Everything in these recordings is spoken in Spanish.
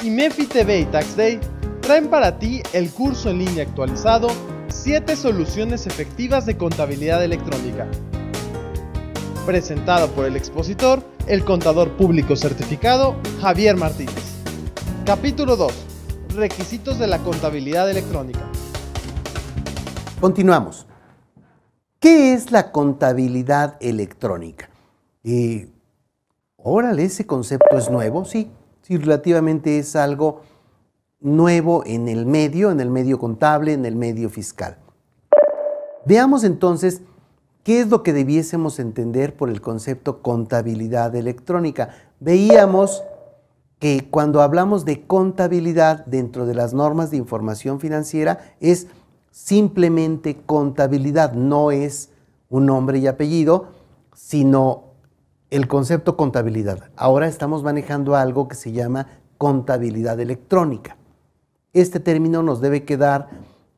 IMEFI TV y Tax Day traen para ti el curso en línea actualizado 7 soluciones efectivas de contabilidad electrónica. Presentado por el expositor, el contador público certificado Javier Martínez. Capítulo 2. Requisitos de la contabilidad electrónica. Continuamos. ¿Qué es la contabilidad electrónica? Órale, ese concepto es nuevo, sí, relativamente es algo nuevo en el medio contable, en el medio fiscal. Veamos entonces qué es lo que debiésemos entender por el concepto contabilidad electrónica. Veíamos que cuando hablamos de contabilidad dentro de las normas de información financiera es simplemente contabilidad, no es un nombre y apellido, sino el concepto contabilidad. Ahora estamos manejando algo que se llama contabilidad electrónica. Este término nos debe quedar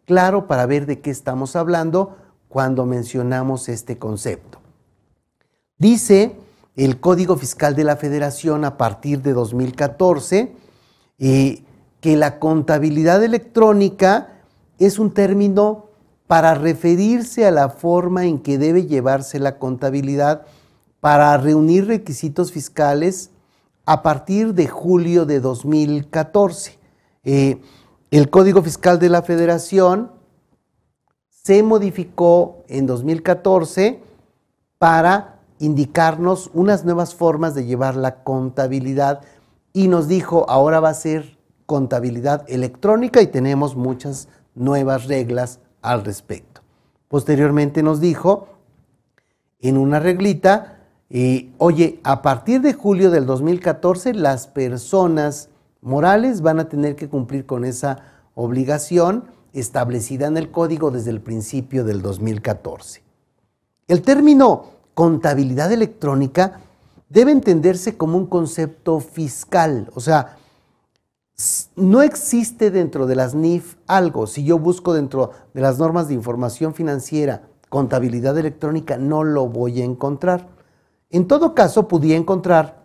claro para ver de qué estamos hablando cuando mencionamos este concepto. Dice el Código Fiscal de la Federación a partir de 2014 que la contabilidad electrónica es un término para referirse a la forma en que debe llevarse la contabilidad para reunir requisitos fiscales a partir de julio de 2014. El Código Fiscal de la Federación se modificó en 2014 para indicarnos unas nuevas formas de llevar la contabilidad y nos dijo, ahora va a ser contabilidad electrónica y tenemos muchas nuevas reglas al respecto. Posteriormente nos dijo en una reglita, oye, a partir de julio del 2014 las personas morales van a tener que cumplir con esa obligación establecida en el código desde el principio del 2014. El término contabilidad electrónica debe entenderse como un concepto fiscal, o sea, no existe dentro de las NIF algo. Si yo busco dentro de las normas de información financiera contabilidad electrónica, no lo voy a encontrar. En todo caso, pudiera encontrar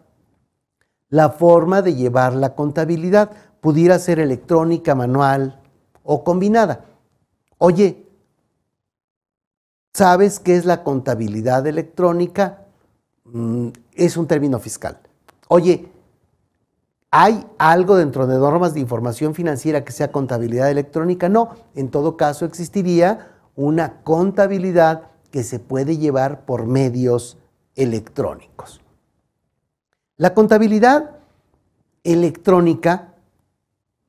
la forma de llevar la contabilidad. Pudiera ser electrónica, manual o combinada. Oye, ¿sabes qué es la contabilidad electrónica? Es un término fiscal. Oye, ¿hay algo dentro de normas de información financiera que sea contabilidad electrónica? No, en todo caso existiría una contabilidad que se puede llevar por medios electrónicos. La contabilidad electrónica,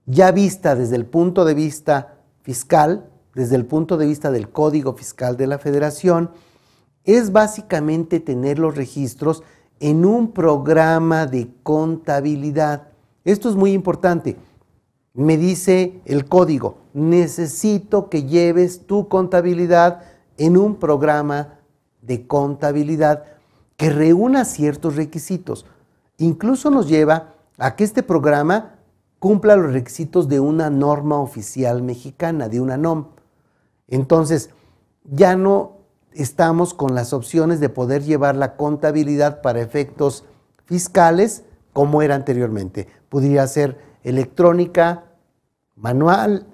ya vista desde el punto de vista fiscal, desde el punto de vista del Código Fiscal de la Federación, es básicamente tener los registros en un programa de contabilidad. Esto es muy importante. Me dice el código, necesito que lleves tu contabilidad en un programa de contabilidad que reúna ciertos requisitos. Incluso nos lleva a que este programa cumpla los requisitos de una norma oficial mexicana, de una NOM. Entonces, ya no estamos con las opciones de poder llevar la contabilidad para efectos fiscales como era anteriormente. Podría ser electrónica, manual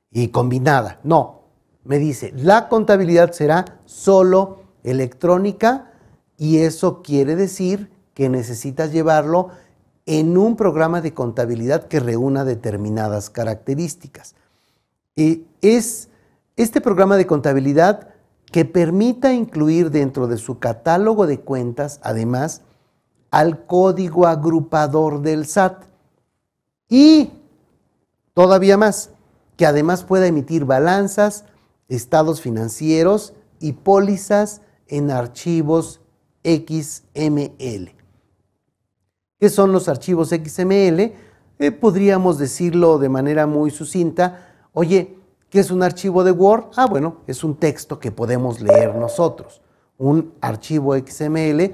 y combinada. No, me dice, la contabilidad será solo electrónica y eso quiere decir que necesitas llevarlo en un programa de contabilidad que reúna determinadas características. Es este programa de contabilidad que permita incluir dentro de su catálogo de cuentas, además, al código agrupador del SAT y todavía más, que además pueda emitir balanzas, estados financieros y pólizas en archivos XML. ¿Qué son los archivos XML? Podríamos decirlo de manera muy sucinta. Oye, ¿qué es un archivo de Word? Bueno, es un texto que podemos leer nosotros. Un archivo XML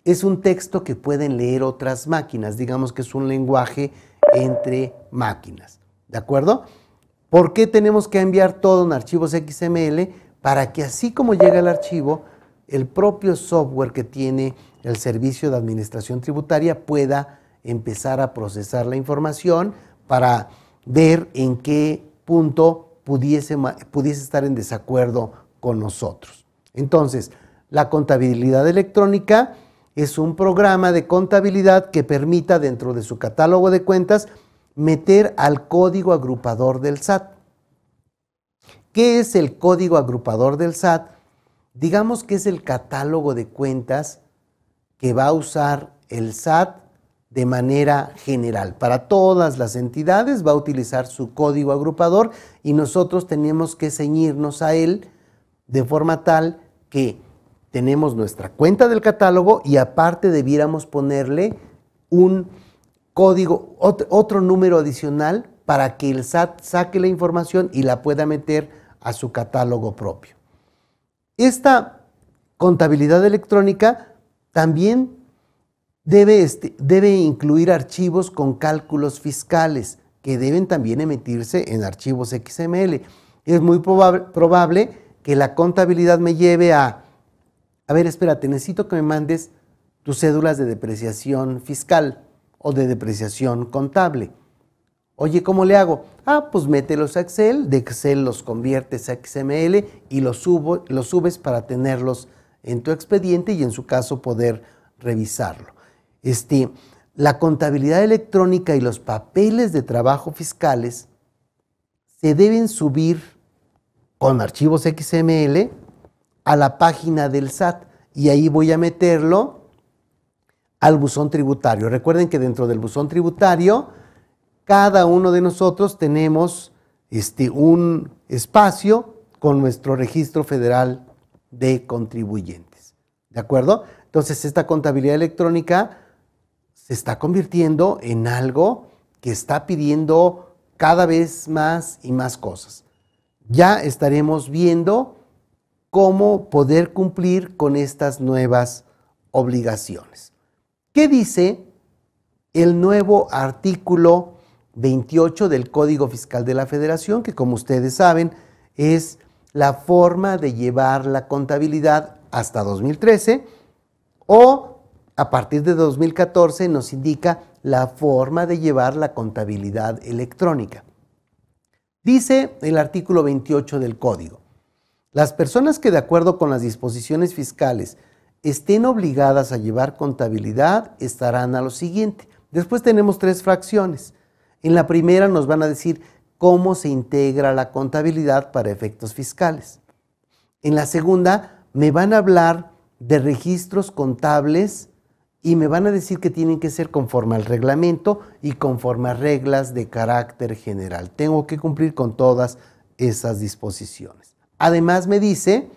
es un texto que pueden leer otras máquinas. Digamos que es un lenguaje entre máquinas. ¿De acuerdo? ¿Por qué tenemos que enviar todo en archivos XML? Para que así como llega el archivo, el propio software que tiene el Servicio de Administración Tributaria pueda empezar a procesar la información para ver en qué punto pudiese estar en desacuerdo con nosotros. Entonces, la contabilidad electrónica es un programa de contabilidad que permita dentro de su catálogo de cuentas meter al código agrupador del SAT. ¿Qué es el código agrupador del SAT? Digamos que es el catálogo de cuentas que va a usar el SAT de manera general. Para todas las entidades va a utilizar su código agrupador y nosotros tenemos que ceñirnos a él de forma tal que tenemos nuestra cuenta del catálogo y aparte debiéramos ponerle un código, otro número adicional para que el SAT saque la información y la pueda meter a su catálogo propio. Esta contabilidad electrónica también debe incluir archivos con cálculos fiscales que deben también emitirse en archivos XML. Es muy probable que la contabilidad me lleve a ver, espérate, necesito que me mandes tus cédulas de depreciación fiscal o de depreciación contable. Oye, ¿cómo le hago? Pues mételos a Excel, de Excel los conviertes a XML y los subes para tenerlos en tu expediente y en su caso poder revisarlo. La contabilidad electrónica y los papeles de trabajo fiscales se deben subir con archivos XML a la página del SAT y ahí voy a meterlo al buzón tributario. Recuerden que dentro del buzón tributario cada uno de nosotros tenemos un espacio con nuestro registro federal de contribuyentes. ¿De acuerdo? Entonces esta contabilidad electrónica se está convirtiendo en algo que está pidiendo cada vez más y más cosas. Ya estaremos viendo cómo poder cumplir con estas nuevas obligaciones. ¿Qué dice el nuevo artículo 28 del Código Fiscal de la Federación? Que como ustedes saben es la forma de llevar la contabilidad hasta 2013 o a partir de 2014 nos indica la forma de llevar la contabilidad electrónica. Dice el artículo 28 del Código: las personas que de acuerdo con las disposiciones fiscales estén obligadas a llevar contabilidad estarán a lo siguiente. Después tenemos 3 fracciones. En la primera nos van a decir cómo se integra la contabilidad para efectos fiscales. En la segunda me van a hablar de registros contables y me van a decir que tienen que ser conforme al reglamento y conforme a reglas de carácter general. Tengo que cumplir con todas esas disposiciones. Además me dice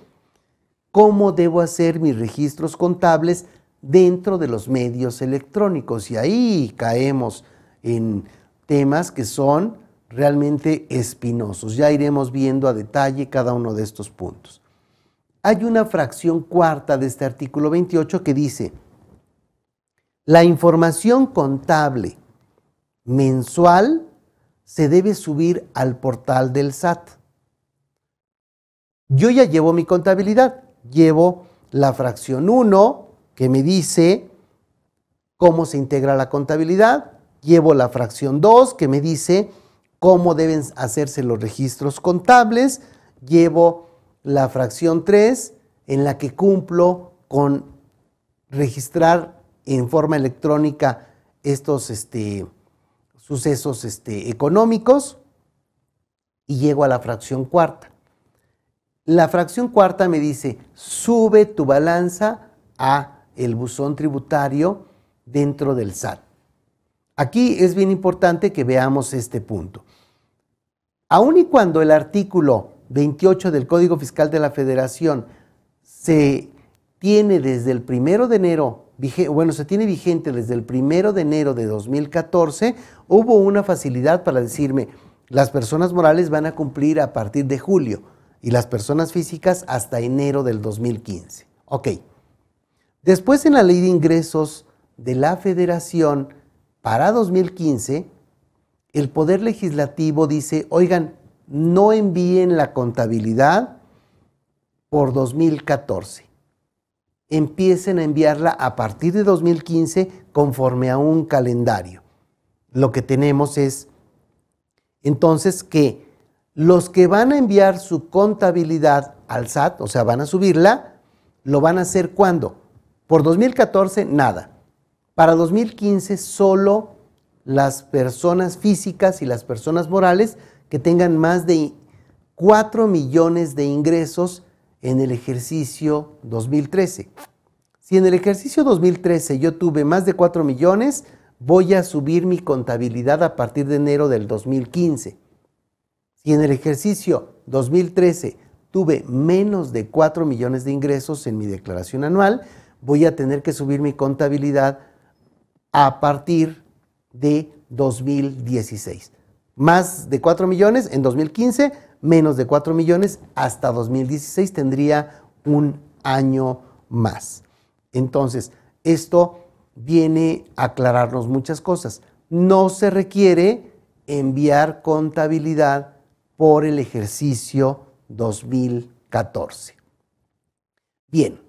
cómo debo hacer mis registros contables dentro de los medios electrónicos y ahí caemos en temas que son realmente espinosos. Ya iremos viendo a detalle cada uno de estos puntos. Hay una fracción cuarta de este artículo 28 que dice: la información contable mensual se debe subir al portal del SAT. Yo ya llevo mi contabilidad, llevo la fracción 1 que me dice cómo se integra la contabilidad, llevo la fracción 2 que me dice cómo deben hacerse los registros contables, llevo la fracción 3 en la que cumplo con registrar en forma electrónica estos sucesos económicos y llego a la fracción cuarta. La fracción cuarta me dice: sube tu balanza a el buzón tributario dentro del SAT. Aquí es bien importante que veamos este punto. Aun y cuando el artículo 28 del Código Fiscal de la Federación se tiene desde el 1 de enero, se tiene vigente desde el 1 de enero de 2014, hubo una facilidad para decirme: las personas morales van a cumplir a partir de julio y las personas físicas hasta enero del 2015. Ok. Después, en la Ley de Ingresos de la Federación para 2015, el Poder Legislativo dice: oigan, no envíen la contabilidad por 2014. empiecen a enviarla a partir de 2015 conforme a un calendario. Lo que tenemos es entonces que los que van a enviar su contabilidad al SAT, o sea, van a subirla, lo van a hacer ¿cuándo? Por 2014, nada. Para 2015, solo las personas físicas y las personas morales que tengan más de 4 millones de ingresos en el ejercicio 2013. Si en el ejercicio 2013 yo tuve más de 4 millones, voy a subir mi contabilidad a partir de enero del 2015. Si en el ejercicio 2013 tuve menos de 4 millones de ingresos en mi declaración anual, voy a tener que subir mi contabilidad a partir de 2016. Más de 4 millones en 2015, menos de 4 millones hasta 2016 tendría un año más. Entonces, esto viene a aclararnos muchas cosas. No se requiere enviar contabilidad por el ejercicio 2014. Bien,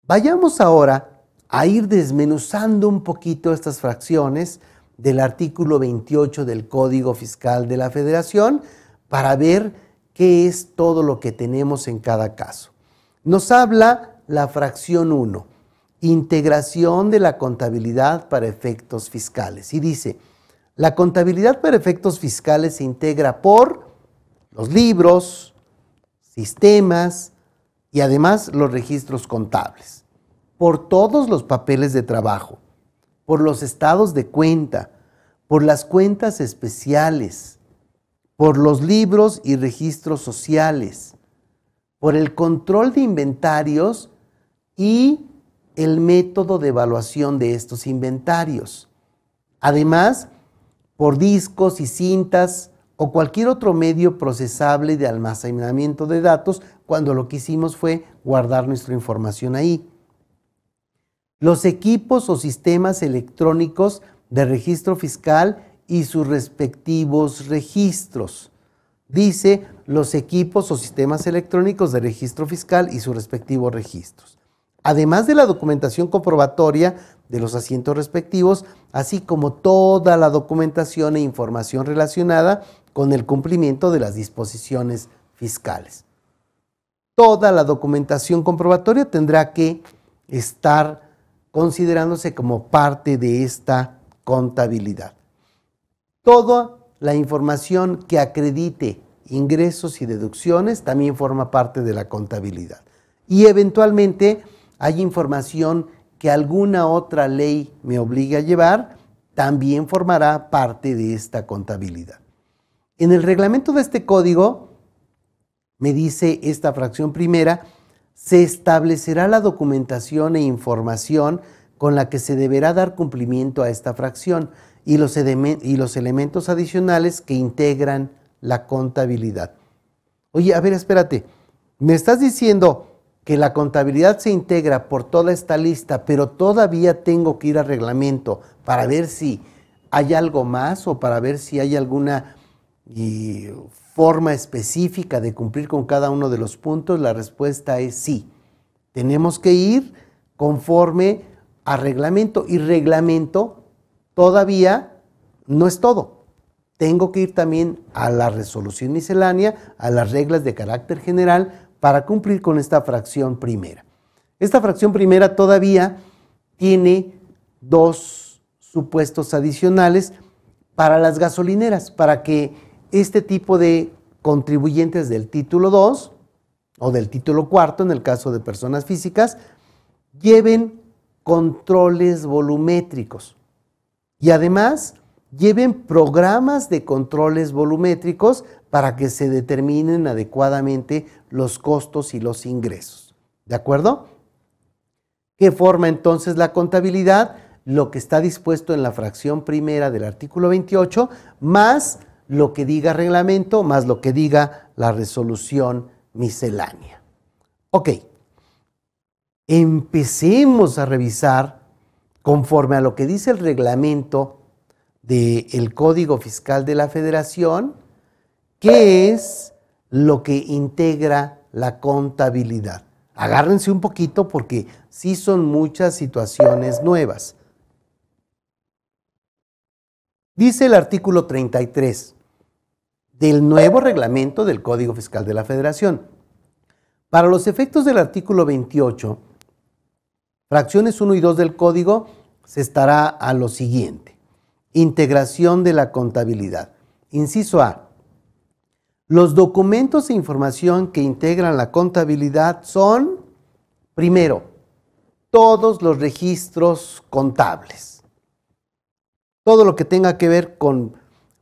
vayamos ahora a ir desmenuzando un poquito estas fracciones del artículo 28 del Código Fiscal de la Federación para ver qué es todo lo que tenemos en cada caso. Nos habla la fracción 1, integración de la contabilidad para efectos fiscales. Y dice, la contabilidad para efectos fiscales se integra por los libros, sistemas y además los registros contables, por todos los papeles de trabajo, por los estados de cuenta, por las cuentas especiales, por los libros y registros sociales, por el control de inventarios y el método de evaluación de estos inventarios. Además, por discos y cintas o cualquier otro medio procesable de almacenamiento de datos cuando lo que hicimos fue guardar nuestra información ahí. Los equipos o sistemas electrónicos de registro fiscal y sus respectivos registros. Dice los equipos o sistemas electrónicos de registro fiscal y sus respectivos registros. Además de la documentación comprobatoria de los asientos respectivos, así como toda la documentación e información relacionada con el cumplimiento de las disposiciones fiscales. Toda la documentación comprobatoria tendrá que estar considerándose como parte de esta contabilidad. Toda la información que acredite ingresos y deducciones también forma parte de la contabilidad. Y eventualmente hay información que alguna otra ley me obligue a llevar, también formará parte de esta contabilidad. En el reglamento de este código, me dice esta fracción primera, se establecerá la documentación e información con la que se deberá dar cumplimiento a esta fracción y los elementos adicionales que integran la contabilidad. Oye, a ver, espérate, ¿me estás diciendo que la contabilidad se integra por toda esta lista, pero todavía tengo que ir al reglamento para ver si hay algo más o para ver si hay alguna forma específica de cumplir con cada uno de los puntos? La respuesta es sí. Tenemos que ir conforme a reglamento, y reglamento todavía no es todo. Tengo que ir también a la resolución miscelánea, a las reglas de carácter general para cumplir con esta fracción primera. Esta fracción primera todavía tiene dos supuestos adicionales para las gasolineras, para que este tipo de contribuyentes del título 2 o del título 4, en el caso de personas físicas, lleven controles volumétricos y además lleven programas de controles volumétricos para que se determinen adecuadamente los costos y los ingresos. ¿De acuerdo? ¿Qué forma entonces la contabilidad? Lo que está dispuesto en la fracción primera del artículo 28, más lo que diga reglamento, más lo que diga la resolución miscelánea. Ok, empecemos a revisar conforme a lo que dice el reglamento del Código Fiscal de la Federación, qué es lo que integra la contabilidad. agárrense un poquito porque sí son muchas situaciones nuevas. Dice el artículo 33 del nuevo reglamento del Código Fiscal de la Federación. Para los efectos del artículo 28, fracciones 1 y 2 del Código, se estará a lo siguiente. Integración de la contabilidad. Inciso A. Los documentos e información que integran la contabilidad son, primero, todos los registros contables. Todo lo que tenga que ver con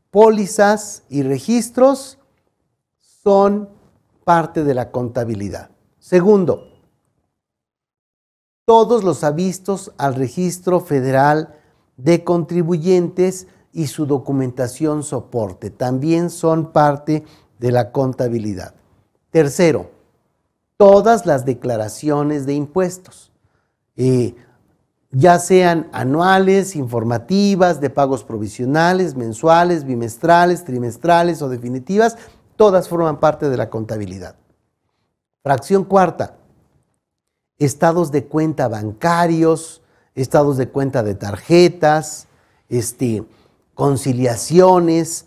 pólizas y registros son parte de la contabilidad. Segundo, todos los avistos al Registro Federal de Contribuyentes y su documentación soporte también son parte de la contabilidad. Tercero, todas las declaraciones de impuestos, ya sean anuales, informativas, de pagos provisionales, mensuales, bimestrales, trimestrales o definitivas, todas forman parte de la contabilidad. Fracción cuarta, estados de cuenta bancarios, estados de cuenta de tarjetas, conciliaciones,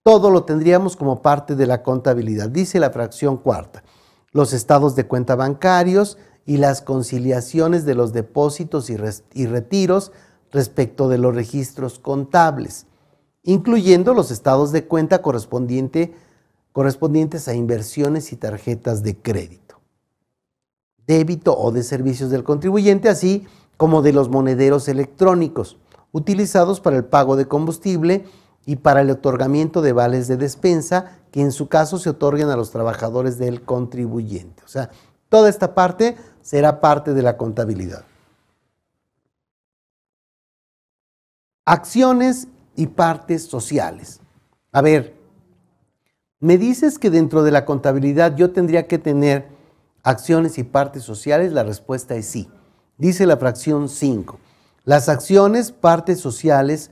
todo lo tendríamos como parte de la contabilidad. Dice la fracción cuarta, los estados de cuenta bancarios y las conciliaciones de los depósitos y retiros respecto de los registros contables, incluyendo los estados de cuenta correspondientes a inversiones y tarjetas de crédito, débito o de servicios del contribuyente, así como de los monederos electrónicos utilizados para el pago de combustible y para el otorgamiento de vales de despensa que en su caso se otorguen a los trabajadores del contribuyente. O sea, toda esta parte será parte de la contabilidad. Acciones y partes sociales. A ver, me dices que dentro de la contabilidad yo tendría que tener acciones y partes sociales. La respuesta es sí. Dice la fracción 5. Las acciones, partes sociales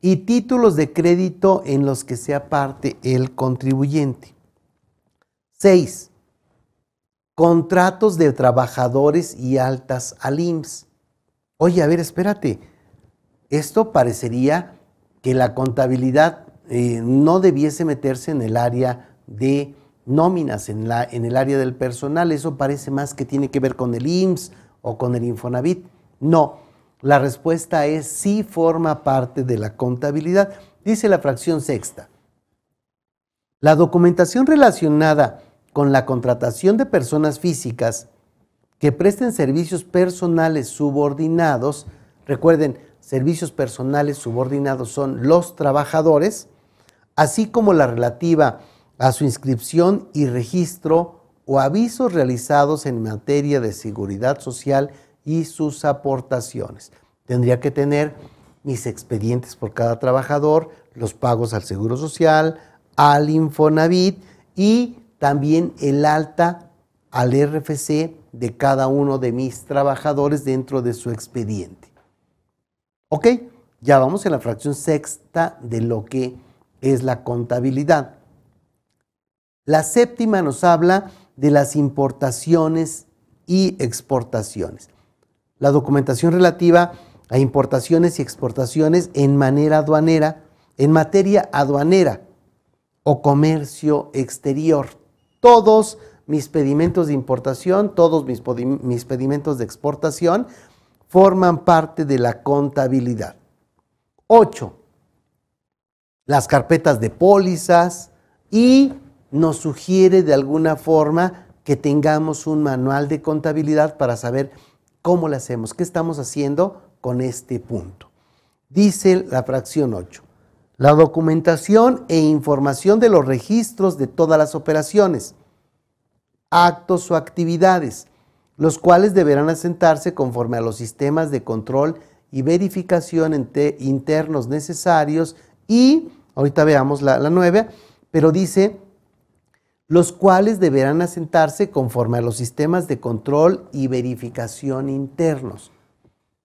y títulos de crédito en los que sea parte el contribuyente. 6. Contratos de trabajadores y altas al IMSS. Oye, a ver, espérate. Esto parecería que la contabilidad no debiese meterse en el área de nóminas, en el área del personal. Eso parece más que tiene que ver con el IMSS o con el Infonavit. No, la respuesta es sí forma parte de la contabilidad. Dice la fracción sexta. La documentación relacionada con la contratación de personas físicas que presten servicios personales subordinados, recuerden, servicios personales subordinados son los trabajadores, así como la relativa a su inscripción y registro o avisos realizados en materia de seguridad social y sus aportaciones. Tendría que tener mis expedientes por cada trabajador, los pagos al Seguro Social, al Infonavit y también el alta al RFC de cada uno de mis trabajadores dentro de su expediente. Ok, ya vamos en la fracción sexta de lo que es la contabilidad. La séptima nos habla de las importaciones y exportaciones. La documentación relativa a importaciones y exportaciones en materia aduanera o comercio exterior. Todos mis pedimentos de importación, todos mis pedimentos de exportación forman parte de la contabilidad. 8. Las carpetas de pólizas y nos sugiere de alguna forma que tengamos un manual de contabilidad para saber cómo lo hacemos, qué estamos haciendo con este punto. Dice la fracción 8. La documentación e información de los registros de todas las operaciones, actos o actividades, los cuales deberán asentarse conforme a los sistemas de control y verificación internos necesarios y, ahorita veamos la 9, pero dice, los cuales deberán asentarse conforme a los sistemas de control y verificación internos.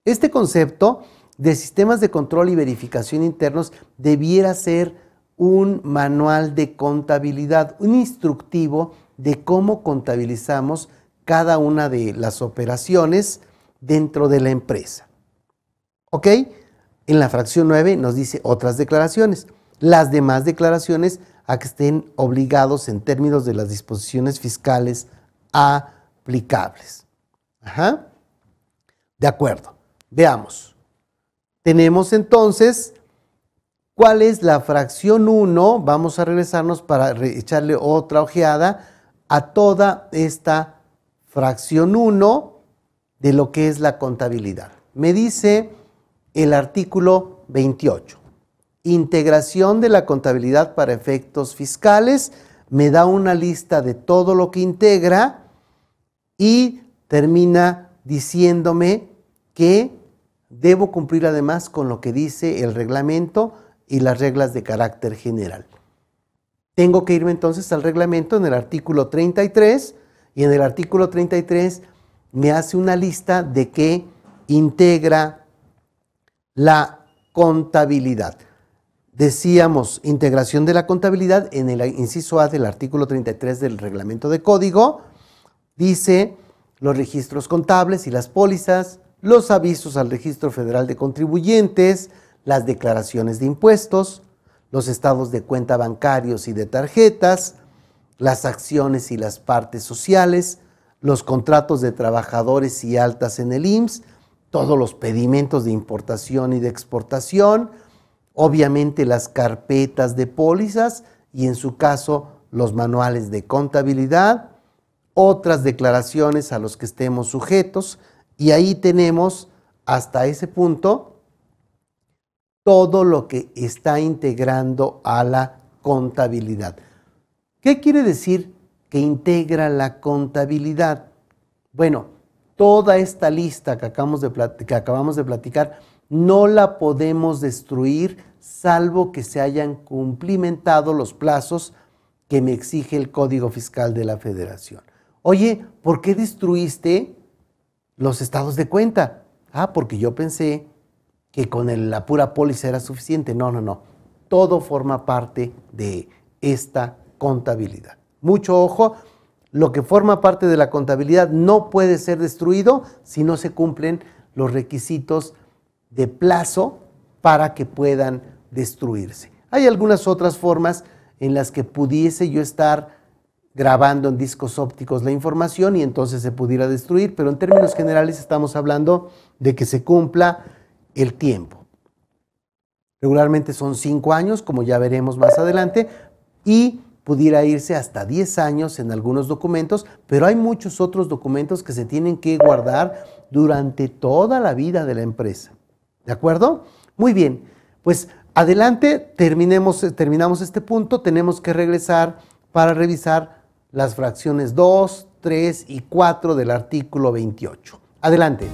Este concepto de sistemas de control y verificación internos debiera ser un manual de contabilidad, un instructivo de cómo contabilizamos cada una de las operaciones dentro de la empresa. ¿Ok? En la fracción 9 nos dice otras declaraciones. Las demás declaraciones a que estén obligados en términos de las disposiciones fiscales aplicables. Ajá. De acuerdo. Veamos. Tenemos entonces, ¿cuál es la fracción 1? Vamos a regresarnos para echarle otra ojeada a toda esta fracción 1 de lo que es la contabilidad. Me dice el artículo 28. Integración de la contabilidad para efectos fiscales. Me da una lista de todo lo que integra y termina diciéndome que debo cumplir además con lo que dice el reglamento y las reglas de carácter general. Tengo que irme entonces al reglamento en el artículo 33 y en el artículo 33 me hace una lista de qué integra la contabilidad. Decíamos integración de la contabilidad en el inciso A del artículo 33 del reglamento de código. Dice los registros contables y las pólizas, los avisos al registro federal de contribuyentes, las declaraciones de impuestos, los estados de cuenta bancarios y de tarjetas, las acciones y las partes sociales, los contratos de trabajadores y altas en el IMSS, todos los pedimentos de importación y de exportación, obviamente las carpetas de pólizas y en su caso los manuales de contabilidad, otras declaraciones a los que estemos sujetos y ahí tenemos hasta ese punto todo lo que está integrando a la contabilidad. ¿Qué quiere decir que integra la contabilidad? Bueno, toda esta lista que acabamos de platicar no la podemos destruir salvo que se hayan cumplimentado los plazos que me exige el Código Fiscal de la Federación. Oye, ¿por qué destruiste los estados de cuenta? Ah, porque yo pensé que con la pura póliza era suficiente. No, no, no. Todo forma parte de esta contabilidad. Mucho ojo, lo que forma parte de la contabilidad no puede ser destruido si no se cumplen los requisitos de plazo para que puedan destruirse. Hay algunas otras formas en las que pudiese yo estar grabando en discos ópticos la información y entonces se pudiera destruir, pero en términos generales estamos hablando de que se cumpla el tiempo. Regularmente son 5 años, como ya veremos más adelante, y pudiera irse hasta 10 años en algunos documentos, pero hay muchos otros documentos que se tienen que guardar durante toda la vida de la empresa. ¿De acuerdo? Muy bien, pues adelante, terminamos este punto, tenemos que regresar para revisar las fracciones 2, 3 y 4 del artículo 28. Adelante.